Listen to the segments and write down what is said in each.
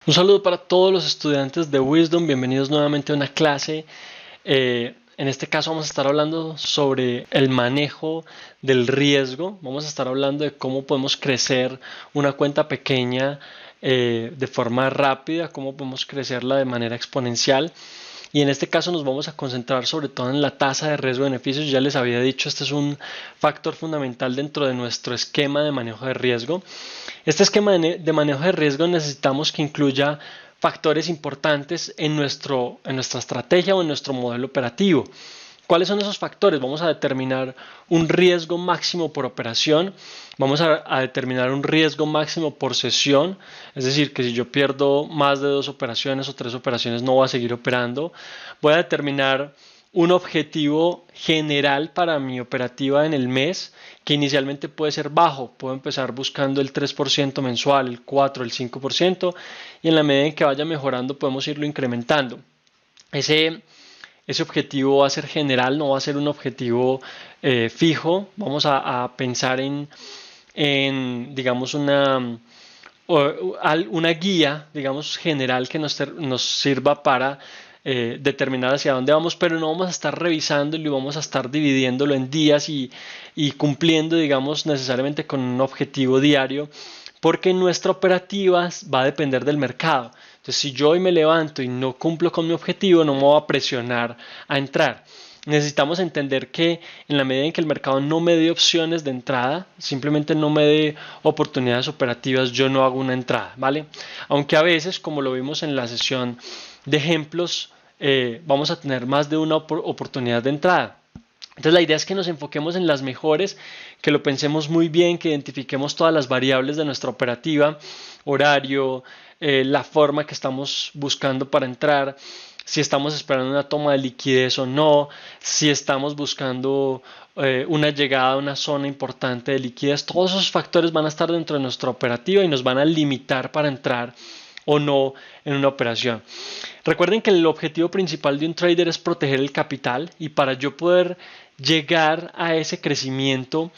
Un saludo para todos los estudiantes de Wisdom, bienvenidos nuevamente a una clase. En este caso vamos a estar hablando sobre el manejo del riesgo. Vamos a estar hablando de cómo podemos crecer una cuenta pequeña de forma rápida, cómo podemos crecerla de manera exponencial. Y en este caso nos vamos a concentrar sobre todo en la tasa de riesgo-beneficios. Ya les había dicho, este es un factor fundamental dentro de nuestro esquema de manejo de riesgo. Este esquema de manejo de riesgo necesitamos que incluya factores importantes en nuestra estrategia o en nuestro modelo operativo. ¿Cuáles son esos factores? Vamos a determinar un riesgo máximo por operación, vamos a determinar un riesgo máximo por sesión, es decir, que si yo pierdo más de 2 operaciones o 3 operaciones no voy a seguir operando. Voy a determinar un objetivo general para mi operativa en el mes, que inicialmente puede ser bajo. Puedo empezar buscando el 3% mensual, el 4%, el 5%, y en la medida en que vaya mejorando podemos irlo incrementando. Ese objetivo va a ser general, no va a ser un objetivo fijo. Vamos a pensar en digamos, una guía, digamos, general que nos sirva para determinar hacia dónde vamos, pero no vamos a estar revisándolo y vamos a estar dividiéndolo en días y cumpliendo, digamos, necesariamente con un objetivo diario, porque nuestra operativa va a depender del mercado. Entonces, si yo hoy me levanto y no cumplo con mi objetivo, no me voy a presionar a entrar. Necesitamos entender que en la medida en que el mercado no me dé opciones de entrada, simplemente no me dé oportunidades operativas, yo no hago una entrada, ¿vale? Aunque a veces, como lo vimos en la sesión de ejemplos, vamos a tener más de una oportunidad de entrada. Entonces la idea es que nos enfoquemos en las mejores, que lo pensemos muy bien, que identifiquemos todas las variables de nuestra operativa, horario, la forma que estamos buscando para entrar, si estamos esperando una toma de liquidez o no, si estamos buscando una llegada a una zona importante de liquidez. Todos esos factores van a estar dentro de nuestra operativa y nos van a limitar para entrar o no en una operación. Recuerden que el objetivo principal de un trader es proteger el capital, y para yo poder llegar a ese crecimiento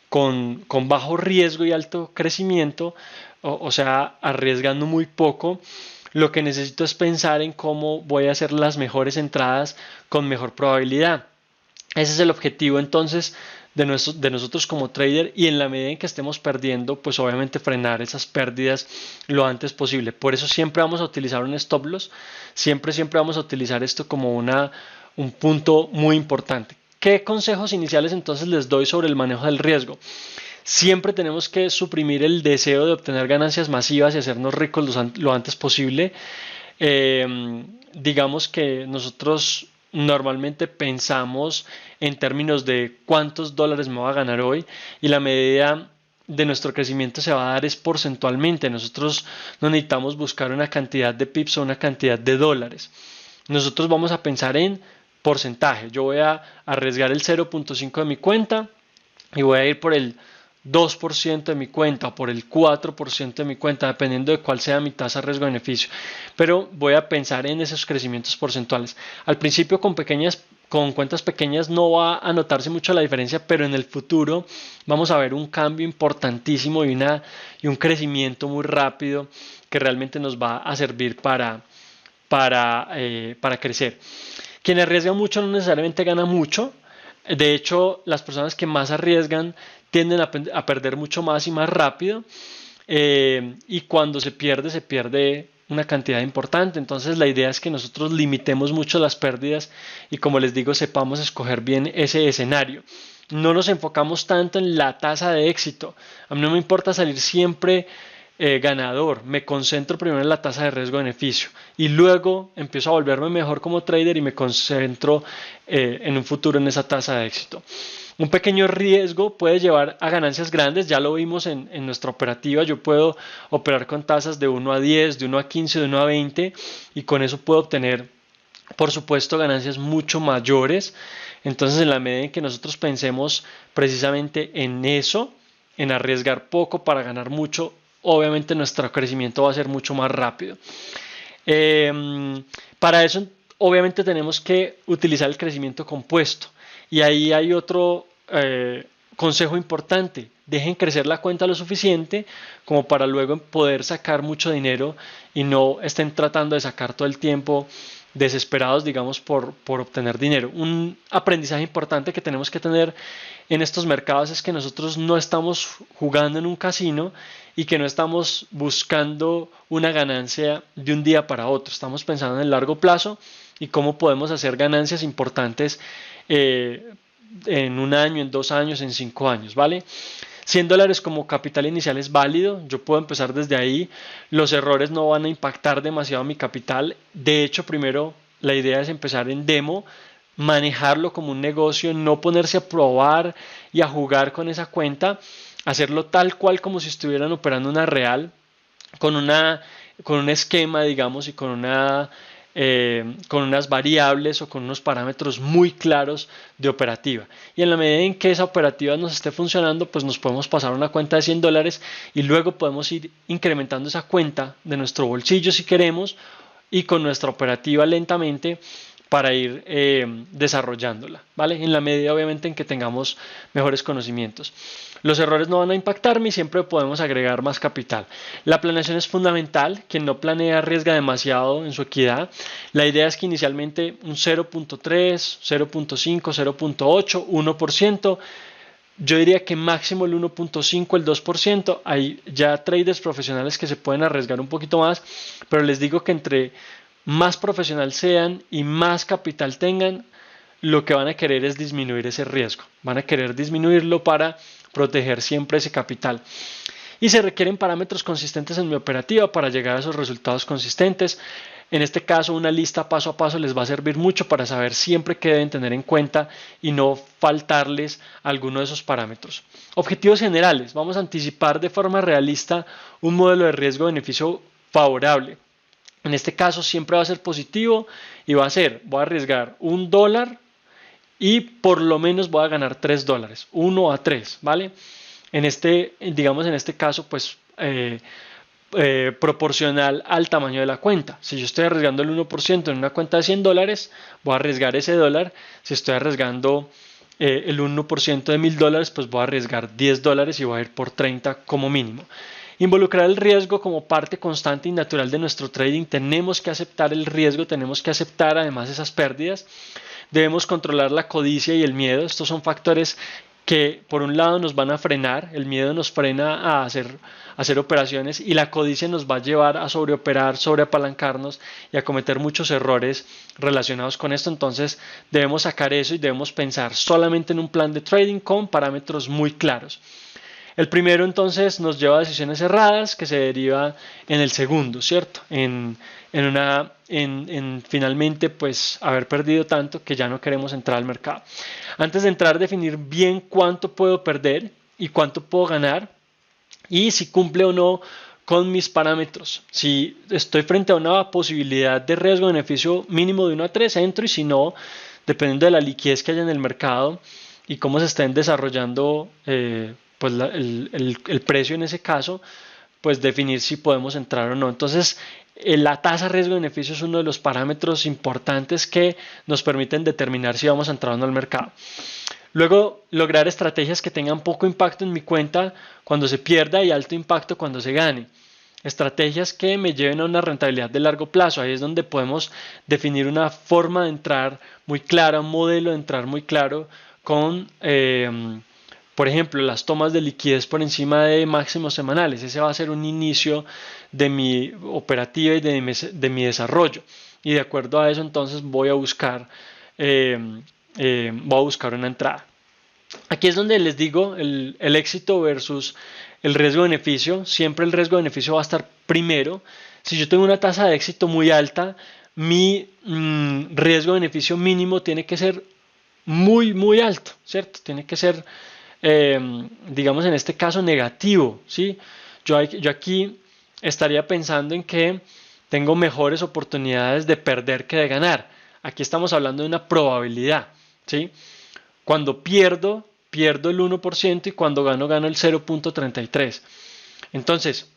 con bajo riesgo y alto crecimiento, o sea, arriesgando muy poco, lo que necesito es pensar en cómo voy a hacer las mejores entradas con mejor probabilidad. Ese es el objetivo entonces de nosotros como trader, y en la medida en que estemos perdiendo, pues obviamente frenar esas pérdidas lo antes posible. Por eso siempre vamos a utilizar un stop loss, siempre vamos a utilizar esto como un punto muy importante. ¿Qué consejos iniciales entonces les doy sobre el manejo del riesgo? Siempre tenemos que suprimir el deseo de obtener ganancias masivas y hacernos ricos lo antes posible. Digamos que nosotros normalmente pensamos en términos de cuántos dólares me voy a ganar hoy, y la medida de nuestro crecimiento se va a dar es porcentualmente. Nosotros no necesitamos buscar una cantidad de pips o una cantidad de dólares. Nosotros vamos a pensar en porcentaje. Yo voy a arriesgar el 0.5 de mi cuenta y voy a ir por el 2% de mi cuenta o por el 4% de mi cuenta, dependiendo de cuál sea mi tasa de riesgo-beneficio. Pero voy a pensar en esos crecimientos porcentuales. Al principio con cuentas pequeñas no va a notarse mucho la diferencia, pero en el futuro vamos a ver un cambio importantísimo y un crecimiento muy rápido que realmente nos va a servir para crecer. Quien arriesga mucho no necesariamente gana mucho. De hecho, las personas que más arriesgan tienden a perder mucho más y más rápido, y cuando se pierde una cantidad importante. Entonces la idea es que nosotros limitemos mucho las pérdidas y, como les digo, sepamos escoger bien ese escenario. No nos enfocamos tanto en la tasa de éxito. A mí no me importa salir siempre ganador. Me concentro primero en la tasa de riesgo-beneficio y luego empiezo a volverme mejor como trader y me concentro en un futuro en esa tasa de éxito. Un pequeño riesgo puede llevar a ganancias grandes, ya lo vimos en nuestra operativa. Yo puedo operar con tasas de 1 a 10, de 1 a 15, de 1 a 20, y con eso puedo obtener, por supuesto, ganancias mucho mayores. Entonces, en la medida en que nosotros pensemos precisamente en eso, en arriesgar poco para ganar mucho, obviamente nuestro crecimiento va a ser mucho más rápido. Para eso, obviamente, tenemos que utilizar el crecimiento compuesto. Y ahí hay consejo importante, dejen crecer la cuenta lo suficiente como para luego poder sacar mucho dinero y no estén tratando de sacar todo el tiempo desesperados, digamos, por obtener dinero. Un aprendizaje importante que tenemos que tener en estos mercados es que nosotros no estamos jugando en un casino y que no estamos buscando una ganancia de un día para otro. Estamos pensando en el largo plazo y cómo podemos hacer ganancias importantes en un año, en 2 años, en 5 años, ¿vale? $100 como capital inicial es válido, yo puedo empezar desde ahí, los errores no van a impactar demasiado mi capital, de hecho primero la idea es empezar en demo, manejarlo como un negocio, no ponerse a probar y a jugar con esa cuenta, hacerlo tal cual como si estuvieran operando una real, con, una, con un esquema, digamos, y con unas variables o con unos parámetros muy claros de operativa. Y en la medida en que esa operativa nos esté funcionando, pues nos podemos pasar a una cuenta de $100 y luego podemos ir incrementando esa cuenta de nuestro bolsillo si queremos y con nuestra operativa lentamente para ir desarrollándola, ¿vale? En la medida obviamente en que tengamos mejores conocimientos. Los errores no van a impactarme y siempre podemos agregar más capital. La planeación es fundamental. Quien no planea arriesga demasiado en su equidad. La idea es que inicialmente un 0.3, 0.5, 0.8, 1%. Yo diría que máximo el 1.5, el 2%. Hay ya traders profesionales que se pueden arriesgar un poquito más, pero les digo que entre más profesional sean y más capital tengan, lo que van a querer es disminuir ese riesgo. Van a querer disminuirlo para proteger siempre ese capital. Y se requieren parámetros consistentes en mi operativa para llegar a esos resultados consistentes. En este caso, una lista paso a paso les va a servir mucho para saber siempre qué deben tener en cuenta y no faltarles alguno de esos parámetros. Objetivos generales. Vamos a anticipar de forma realista un modelo de riesgo-beneficio favorable. En este caso siempre va a ser positivo y va a ser, voy a arriesgar $1 y por lo menos voy a ganar $3, 1 a 3, ¿vale? Digamos en este caso, pues proporcional al tamaño de la cuenta. Si yo estoy arriesgando el 1% en una cuenta de $100, voy a arriesgar ese dólar. Si estoy arriesgando el 1% de $1000, pues voy a arriesgar $10 y voy a ir por 30 como mínimo. Involucrar el riesgo como parte constante y natural de nuestro trading. Tenemos que aceptar el riesgo, tenemos que aceptar además esas pérdidas. Debemos controlar la codicia y el miedo. Estos son factores que por un lado nos van a frenar, el miedo nos frena a hacer operaciones y la codicia nos va a llevar a sobreoperar, sobreapalancarnos y a cometer muchos errores relacionados con esto. Entonces debemos sacar eso y debemos pensar solamente en un plan de trading con parámetros muy claros. El primero entonces nos lleva a decisiones erradas que se deriva en el segundo, ¿cierto? En finalmente pues haber perdido tanto que ya no queremos entrar al mercado. Antes de entrar, definir bien cuánto puedo perder y cuánto puedo ganar y si cumple o no con mis parámetros. Si estoy frente a una posibilidad de riesgo-beneficio mínimo de 1 a 3, entro y si no, dependiendo de la liquidez que haya en el mercado y cómo se estén desarrollando pues el precio en ese caso, pues definir si podemos entrar o no. Entonces, la tasa riesgo-beneficio es uno de los parámetros importantes que nos permiten determinar si vamos a entrar o no al mercado. Luego, lograr estrategias que tengan poco impacto en mi cuenta cuando se pierda y alto impacto cuando se gane. Estrategias que me lleven a una rentabilidad de largo plazo. Ahí es donde podemos definir una forma de entrar muy clara, un modelo de entrar muy claro con por ejemplo, las tomas de liquidez por encima de máximos semanales. Ese va a ser un inicio de mi operativa y de mi desarrollo. Y de acuerdo a eso, entonces voy a buscar una entrada. Aquí es donde les digo el éxito versus el riesgo-beneficio. Siempre el riesgo-beneficio va a estar primero. Si yo tengo una tasa de éxito muy alta, mi riesgo-beneficio mínimo tiene que ser muy, muy alto, ¿cierto? Tiene que ser digamos en este caso negativo, ¿sí? Yo aquí estaría pensando en que tengo mejores oportunidades de perder que de ganar. Aquí estamos hablando de una probabilidad, ¿sí? Cuando pierdo el 1% y cuando gano el 0.33. Entonces,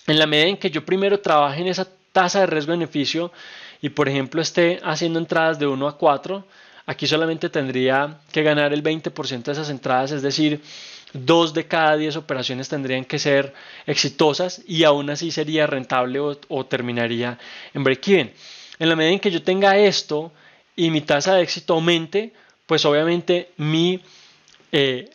en la medida en que yo primero trabaje en esa tasa de riesgo-beneficio y por ejemplo esté haciendo entradas de 1 a 4, aquí solamente tendría que ganar el 20% de esas entradas, es decir, 2 de cada 10 operaciones tendrían que ser exitosas y aún así sería rentable o terminaría en break-even. En la medida en que yo tenga esto y mi tasa de éxito aumente, pues obviamente mi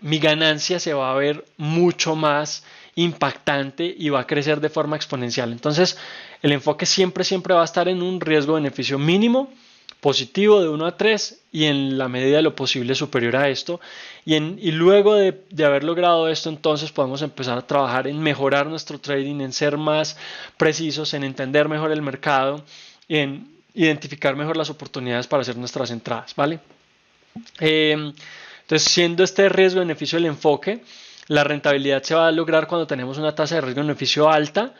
ganancia se va a ver mucho más impactante y va a crecer de forma exponencial. Entonces, el enfoque siempre va a estar en un riesgo-beneficio mínimo, positivo de 1 a 3 y en la medida de lo posible superior a esto. Y luego de haber logrado esto, entonces podemos empezar a trabajar en mejorar nuestro trading, en ser más precisos, en entender mejor el mercado, en identificar mejor las oportunidades para hacer nuestras entradas, ¿vale? Entonces, siendo este riesgo-beneficio el enfoque, la rentabilidad se va a lograr cuando tenemos una tasa de riesgo-beneficio alta,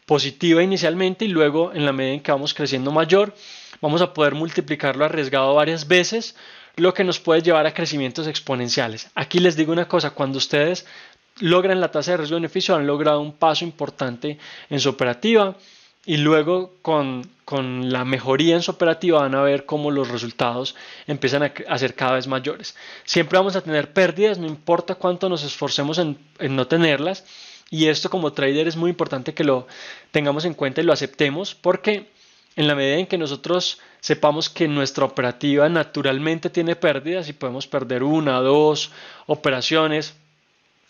positiva inicialmente, y luego en la medida en que vamos creciendo mayor, vamos a poder multiplicar lo arriesgado varias veces, lo que nos puede llevar a crecimientos exponenciales. Aquí les digo una cosa, cuando ustedes logran la tasa de riesgo-beneficio han logrado un paso importante en su operativa, y luego con la mejoría en su operativa van a ver cómo los resultados empiezan a ser cada vez mayores. Siempre vamos a tener pérdidas, no importa cuánto nos esforcemos en no tenerlas, y esto como trader es muy importante que lo tengamos en cuenta y lo aceptemos, porque en la medida en que nosotros sepamos que nuestra operativa naturalmente tiene pérdidas y podemos perder 1 o 2 operaciones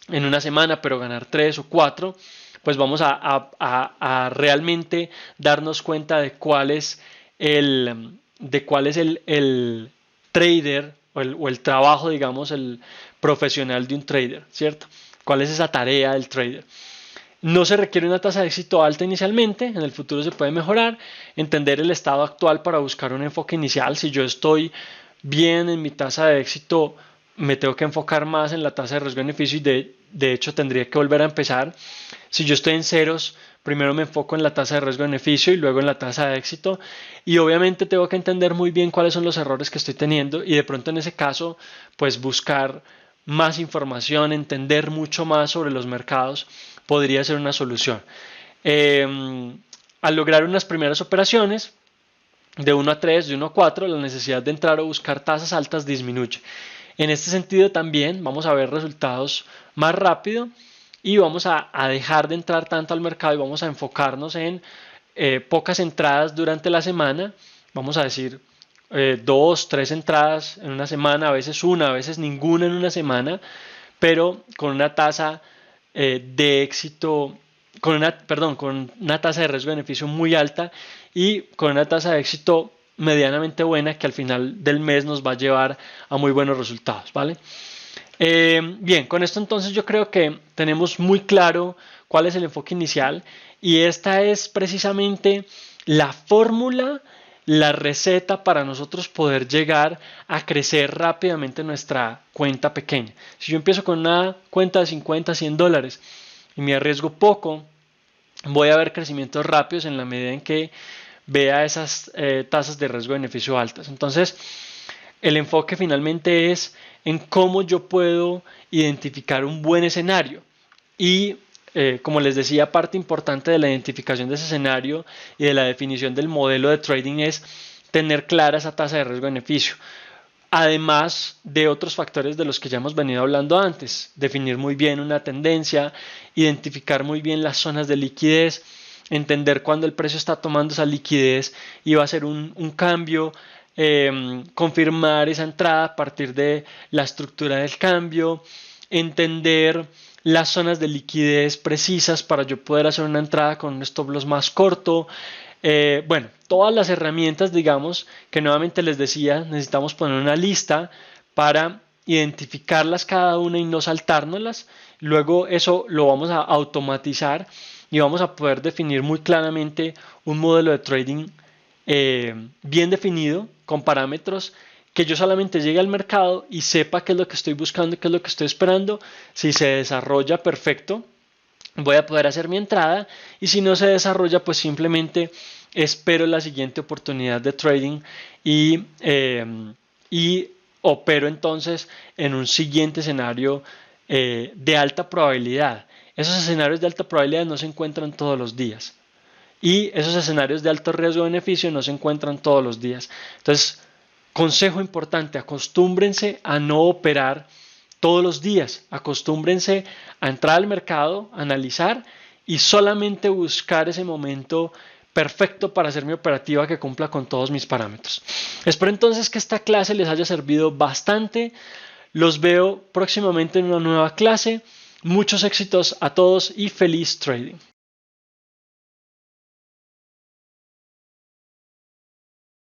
en una semana, pero ganar 3 o 4, pues vamos a realmente darnos cuenta de cuál es el trader o el trabajo, digamos, el profesional de un trader, ¿cierto? ¿Cuál es esa tarea del trader? No se requiere una tasa de éxito alta inicialmente, en el futuro se puede mejorar, entender el estado actual para buscar un enfoque inicial. Si yo estoy bien en mi tasa de éxito, me tengo que enfocar más en la tasa de riesgo-beneficio y de hecho tendría que volver a empezar. Si yo estoy en ceros, primero me enfoco en la tasa de riesgo-beneficio y luego en la tasa de éxito, y obviamente tengo que entender muy bien cuáles son los errores que estoy teniendo y de pronto en ese caso pues buscar más información, entender mucho más sobre los mercados podría ser una solución. Al lograr unas primeras operaciones de 1 a 3, de 1 a 4, la necesidad de entrar o buscar tasas altas disminuye. En este sentido también vamos a ver resultados más rápido y vamos a dejar de entrar tanto al mercado y vamos a enfocarnos en pocas entradas durante la semana. Vamos a decir 2, 3 entradas en una semana, a veces una, a veces ninguna en una semana, pero con una tasa de éxito, con una tasa de riesgo-beneficio muy alta y con una tasa de éxito medianamente buena que al final del mes nos va a llevar a muy buenos resultados, ¿vale? Bien, con esto entonces yo creo que tenemos muy claro cuál es el enfoque inicial y esta es precisamente la fórmula, la receta para nosotros poder llegar a crecer rápidamente nuestra cuenta pequeña. Si yo empiezo con una cuenta de 50, 100 dólares y me arriesgo poco, voy a ver crecimientos rápidos en la medida en que vea esas tasas de riesgo-beneficio altas. Entonces, el enfoque finalmente es en cómo yo puedo identificar un buen escenario y como les decía, parte importante de la identificación de ese escenario y de la definición del modelo de trading es tener clara esa tasa de riesgo-beneficio. Además de otros factores de los que ya hemos venido hablando antes, definir muy bien una tendencia, identificar muy bien las zonas de liquidez, entender cuándo el precio está tomando esa liquidez y va a ser un cambio, confirmar esa entrada a partir de la estructura del cambio, entender las zonas de liquidez precisas para yo poder hacer una entrada con un stop loss más corto. Bueno, todas las herramientas, digamos, que nuevamente les decía, necesitamos poner una lista para identificarlas cada una y no saltárnoslas. Luego eso lo vamos a automatizar y vamos a poder definir muy claramente un modelo de trading bien definido, con parámetros que yo solamente llegue al mercado y sepa qué es lo que estoy buscando, qué es lo que estoy esperando. Si se desarrolla, perfecto, voy a poder hacer mi entrada, y si no se desarrolla, pues simplemente espero la siguiente oportunidad de trading y opero entonces en un siguiente escenario de alta probabilidad. Esos escenarios de alta probabilidad no se encuentran todos los días y esos escenarios de alto riesgo-beneficio no se encuentran todos los días. Entonces, consejo importante, acostúmbrense a no operar todos los días, acostúmbrense a entrar al mercado, analizar y solamente buscar ese momento perfecto para hacer mi operativa que cumpla con todos mis parámetros. Espero entonces que esta clase les haya servido bastante. Los veo próximamente en una nueva clase. Muchos éxitos a todos y feliz trading.